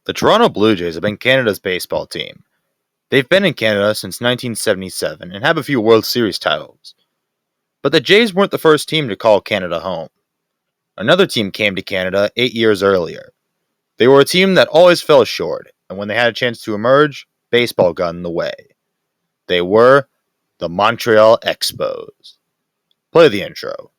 The Toronto Blue Jays have been Canada's baseball team. They've been in Canada since 1977 and have a few World Series titles. But the Jays weren't the first team to call Canada home. Another team came to Canada 8 years earlier. They were a team that always fell short, and when they had a chance to emerge, baseball got in the way. They were the Montreal Expos. Play the intro.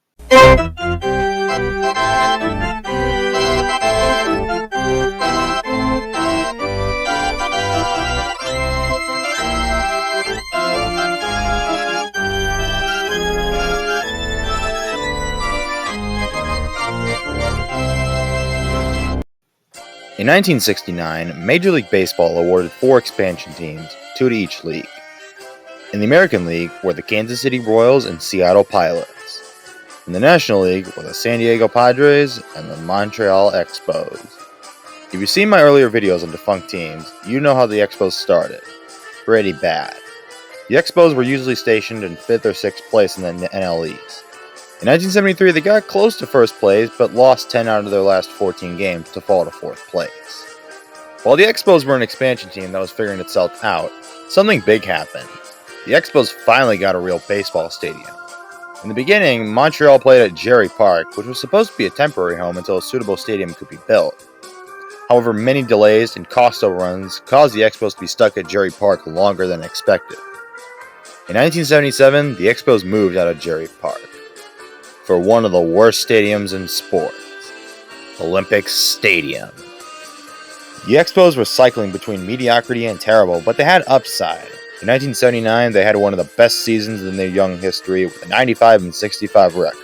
In 1969, Major League Baseball awarded 4 expansion teams, 2 to each league. In the American League were the Kansas City Royals and Seattle Pilots. In the National League were the San Diego Padres and the Montreal Expos. If you've seen my earlier videos on defunct teams, you know how the Expos started. Pretty bad. The Expos were usually stationed in 5th or 6th place in the NL East. In 1973, they got close to first place, but lost 10 out of their last 14 games to fall to 4th place. While the Expos were an expansion team that was figuring itself out, something big happened. The Expos finally got a real baseball stadium. In the beginning, Montreal played at Jerry Park, which was supposed to be a temporary home until a suitable stadium could be built. However, many delays and cost overruns caused the Expos to be stuck at Jerry Park longer than expected. In 1977, the Expos moved out of Jerry Park for one of the worst stadiums in sports, Olympic Stadium. The Expos were cycling between mediocrity and terrible, but they had upside. In 1979, they had one of the best seasons in their young history with a 95-65 record.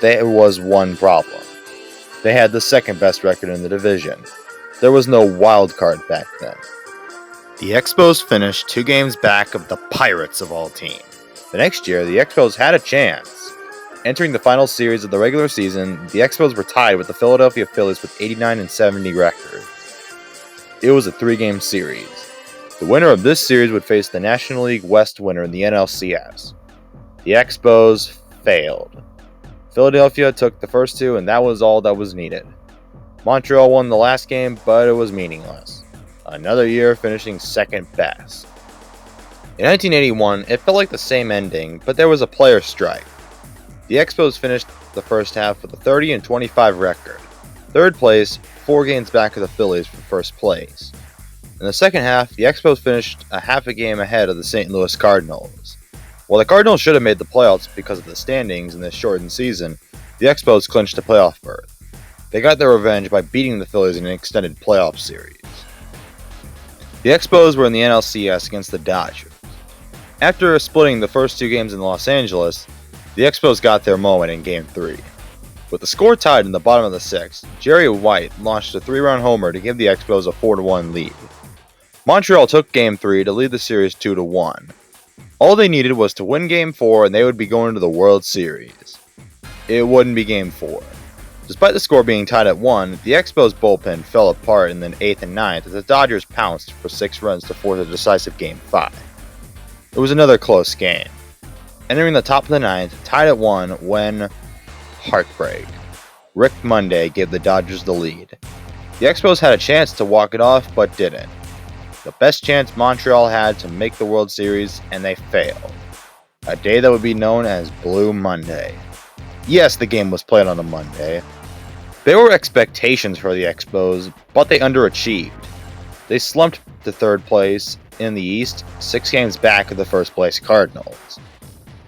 There was one problem. They had the second best record in the division. There was no wild card back then. The Expos finished 2 games back of the Pirates of all teams. The next year, the Expos had a chance. Entering the final series of the regular season, the Expos were tied with the Philadelphia Phillies with 89-70 record. It was a 3-game series. The winner of this series would face the National League West winner in the NLCS. The Expos failed. Philadelphia took the first 2, and that was all that was needed. Montreal won the last game, but it was meaningless. Another year finishing second best. In 1981, it felt like the same ending, but there was a player strike. The Expos finished the first half with a 30-25 record. Third place, 4 games back of the Phillies for first place. In the second half, the Expos finished a half a game ahead of the St. Louis Cardinals. While the Cardinals should have made the playoffs because of the standings in this shortened season, the Expos clinched a playoff berth. They got their revenge by beating the Phillies in an extended playoff series. The Expos were in the NLCS against the Dodgers. After splitting the first 2 games in Los Angeles, the Expos got their moment in Game 3. With the score tied in the bottom of the 6th, Jerry White launched a 3-run homer to give the Expos a 4-1 lead. Montreal took Game 3 to lead the series 2-1. All they needed was to win Game 4 and they would be going to the World Series. It wouldn't be Game 4. Despite the score being tied at 1, the Expos bullpen fell apart in the 8th and 9th as the Dodgers pounced for 6 runs to force a decisive Game 5. It was another close game. Entering the top of the 9th, tied at 1 when heartbreak. Rick Monday gave the Dodgers the lead. The Expos had a chance to walk it off, but didn't. The best chance Montreal had to make the World Series, and they failed. A day that would be known as Blue Monday. Yes, the game was played on a Monday. There were expectations for the Expos, but they underachieved. They slumped to 3rd place in the East, 6 games back of the first place Cardinals.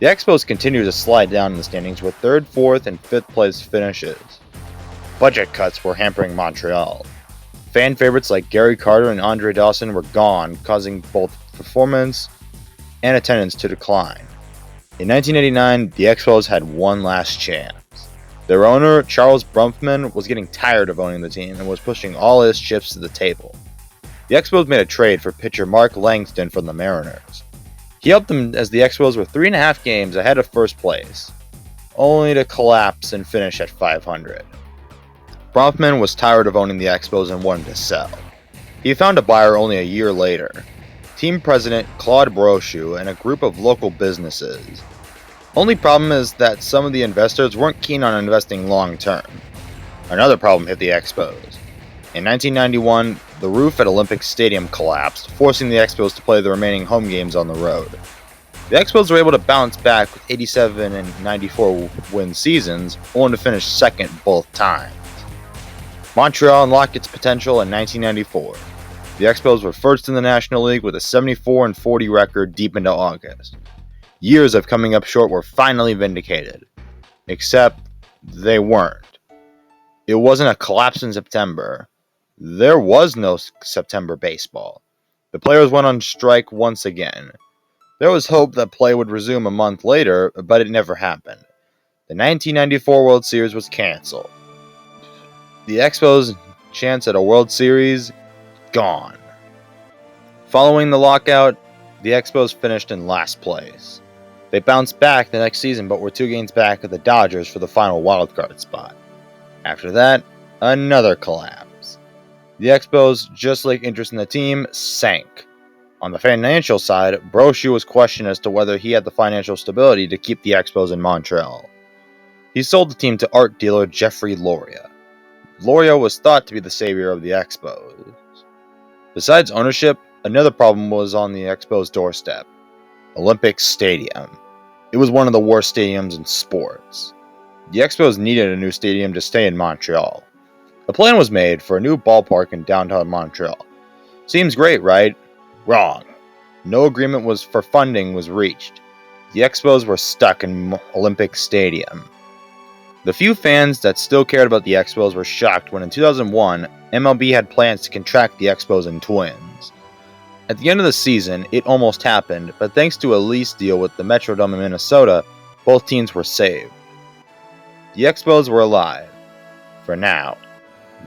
The Expos continued to slide down in the standings with 3rd, 4th, and 5th place finishes. Budget cuts were hampering Montreal. Fan favorites like Gary Carter and Andre Dawson were gone, causing both performance and attendance to decline. In 1989, the Expos had one last chance. Their owner, Charles Brumfman, was getting tired of owning the team and was pushing all his chips to the table. The Expos made a trade for pitcher Mark Langston from the Mariners. He helped them as the Expos were 3.5 games ahead of first place, only to collapse and finish at 500. Bronfman was tired of owning the Expos and wanted to sell. He found a buyer only a year later, team president Claude Brochu and a group of local businesses. Only problem is that some of the investors weren't keen on investing long term. Another problem hit the Expos. In 1991, the roof at Olympic Stadium collapsed, forcing the Expos to play the remaining home games on the road. The Expos were able to bounce back with 87 and 94 win seasons, only to finish second both times. Montreal unlocked its potential in 1994. The Expos were first in the National League with a 74-40 record deep into August. Years of coming up short were finally vindicated. Except they weren't. It wasn't a collapse in September. There was no September baseball. The players went on strike once again. There was hope that play would resume a month later, but it never happened. The 1994 World Series was canceled. The Expos' chance at a World Series, gone. Following the lockout, the Expos finished in last place. They bounced back the next season, but were 2 games back of the Dodgers for the final wildcard spot. After that, another collapse. The Expos, just like interest in the team, sank. On the financial side, Brochu was questioned as to whether he had the financial stability to keep the Expos in Montreal. He sold the team to art dealer Jeffrey Loria. Loria was thought to be the savior of the Expos. Besides ownership, another problem was on the Expos' doorstep: Olympic Stadium. It was one of the worst stadiums in sports. The Expos needed a new stadium to stay in Montreal. A plan was made for a new ballpark in downtown Montreal. Seems great, right? Wrong. No agreement for funding was reached. The Expos were stuck in Olympic Stadium. The few fans that still cared about the Expos were shocked when in 2001, MLB had plans to contract the Expos and Twins. At the end of the season, it almost happened, but thanks to a lease deal with the Metrodome in Minnesota, both teams were saved. The Expos were alive. For now.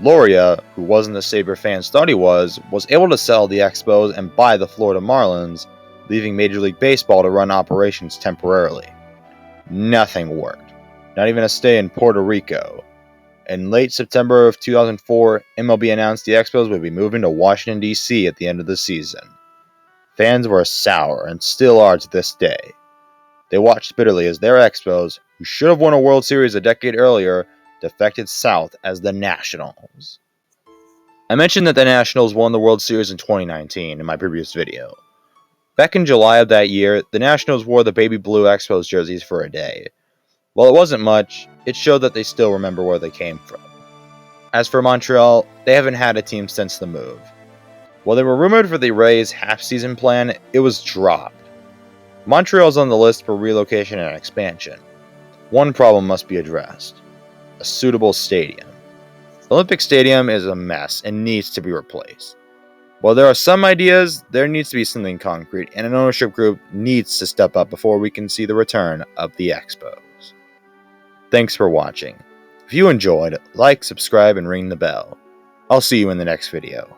Loria, who wasn't the Sabre fans thought he was able to sell the Expos and buy the Florida Marlins, leaving Major League Baseball to run operations temporarily. Nothing worked. Not even a stay in Puerto Rico. In late September of 2004, MLB announced the Expos would be moving to Washington, D.C. at the end of the season. Fans were sour and still are to this day. They watched bitterly as their Expos, who should have won a World Series a decade earlier, defected south as the Nationals. I mentioned that the Nationals won the World Series in 2019 in my previous video. Back in July of that year, the Nationals wore the baby blue Expos jerseys for a day. While it wasn't much, it showed that they still remember where they came from. As for Montreal, they haven't had a team since the move. While they were rumored for the Rays' half-season plan, it was dropped. Montreal's on the list for relocation and expansion. One problem must be addressed: a suitable stadium. The Olympic Stadium is a mess and needs to be replaced. While there are some ideas, there needs to be something concrete, and an ownership group needs to step up before we can see the return of the Expos. Thanks for watching. If you enjoyed, like, subscribe, and ring the bell. I'll see you in the next video.